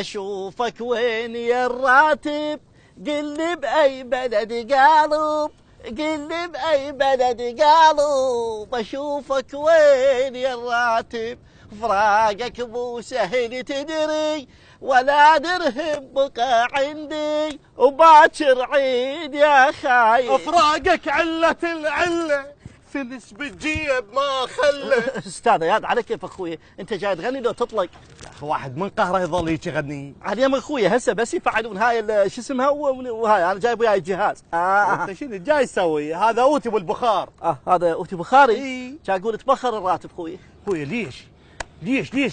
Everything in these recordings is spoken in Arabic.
اشوفك وين يا الراتب، قل لي باي بلد قالب، قل لي باي بلد قالب، اشوفك وين يا الراتب، فراقك مو سهل تدري، ولا درهم بقى عندي، وباكر عيد يا خايف. افراقك علة العلة، فلس بالجيب ما خلى. استاذ ياد على كيف اخوي، انت جاي تغني لو تطلق؟ يا اخي واحد من قهره يظل هيك يغني. عاد يا اخوي هسه بس يفعلون هاي شو اسمها وهاي انا جايب وياي الجهاز. انت شنو جاي تسوي؟ هذا اوتي بالبخار. هذا اوتي بخاري. اي جاي اقول تبخر الراتب اخوي. اخوي ليش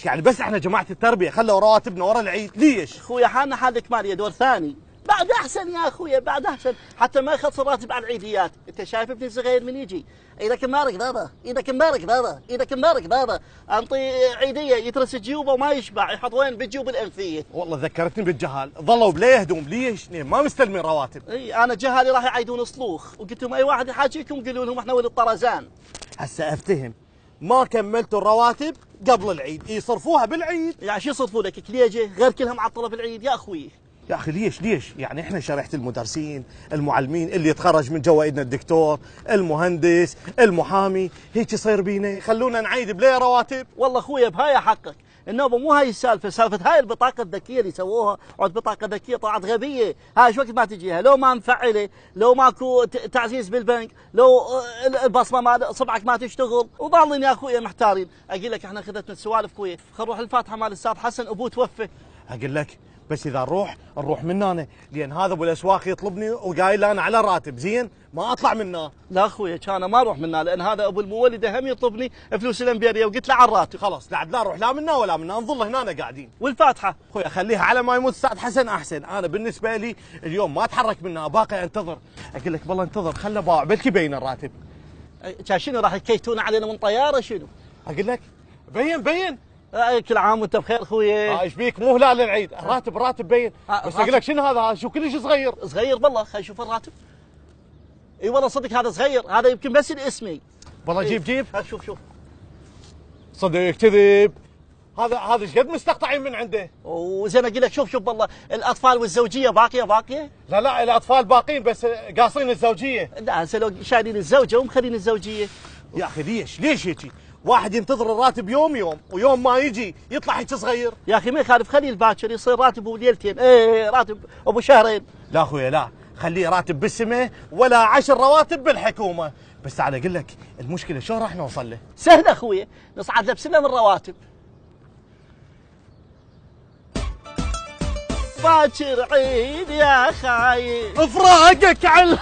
يعني بس احنا جماعه التربيه خلوا رواتبنا ورا العيد ليش؟ اخوي حالنا حالك ماليه دور ثاني، بعد احسن يا اخوي بعد احسن، حتى ما يخلص الراتب على العيديات. انت شايف ابني الصغير من يجي اذا كمارك بابا، اذا كمارك بابا، اذا كمارك بابا، انطي عيديه يترس جيوبه وما يشبع، يحط وين بالجيوب الانفيه. والله ذكرتني بالجهال، ظلوا بلا هدوم ليش؟ ما مستلمين رواتب. اي انا جهالي راح يعيدون صلوخ، وقلت لهم اي واحد يحاكيكم قولوا لهم احنا ولد الطرزان. هسه افتهم، ما كملتوا الرواتب قبل العيد يصرفوها بالعيد. يعني شو يصرفوا لك كليجه غير كلها معطله بالعيد يا اخوي؟ يا اخي ليش؟ يعني احنا شريحه المدرسين، المعلمين اللي يتخرج من جوا ايدنا الدكتور، المهندس، المحامي، هيك يصير بينا خلونا نعيد بلا رواتب. والله اخوي بهاي حقك، النوبه مو هاي السالفه، سالفه هاي البطاقه الذكيه اللي سووها، عود بطاقه ذكيه طلعت غبيه، هاي شو وقت ما تجيها لو ما مفعله، لو ماكو تعزيز بالبنك، لو البصمه مال صبعك ما تشتغل، وضالين يا اخوي محتارين. اقول لك احنا خذتنا السوالف اخوي، خل نروح الفاتحه مال الاستاذ حسن ابوه توفى. اقول لك بس اذا نروح من هنا، لان هذا ابو الاسواق يطلبني وقايل انا على راتب زين ما اطلع منه. لا اخوي كان ما اروح منها، لان هذا ابو المولده هم يطلبني فلوس الانبيريه، وقلت له على الراتب. خلاص لا نروح لا منا ولا منا، نظل هنا قاعدين. والفاتحه اخوي خليها على ما يموت استاذ حسن احسن، انا بالنسبه لي اليوم ما اتحرك منها، باقي انتظر. اقول لك بالله انتظر، خله باع بلكي بين الراتب. كان شنو راح يكيتون علينا من طياره شنو؟ اقول لك بين كل عام وانت بخير اخوي. ايش بيك مو هلال العيد، راتب بين. بس اقول لك شنو هذا شو كلش صغير. صغير بالله، خلينا نشوف الراتب. اي والله صدق هذا صغير، هذا يمكن بس الاسمي. والله جيب شوف صدق كذب. هذا ايش قد مستقطعين من عنده. وزين اقول لك شوف بالله الاطفال والزوجيه باقيه. لا الاطفال باقين بس قاصين الزوجيه. لا هسه لو شايلين الزوجه ومخلين الزوجيه. يا اخي ليش هيك؟ واحد ينتظر الراتب يوم ويوم ما يجي يطلع هيك صغير. يا اخي ما يخالف، خليه الباكر يصير راتب ابو ليلتين، راتب ابو شهرين. لا اخويا لا، خليه راتب بالسماء ولا 10 رواتب بالحكومه. بس تعال اقول لك المشكله شلون راح نوصل له؟ سهل اخويا، نصعد له بسلم الرواتب. باكر عيد يا خايف، افراقك على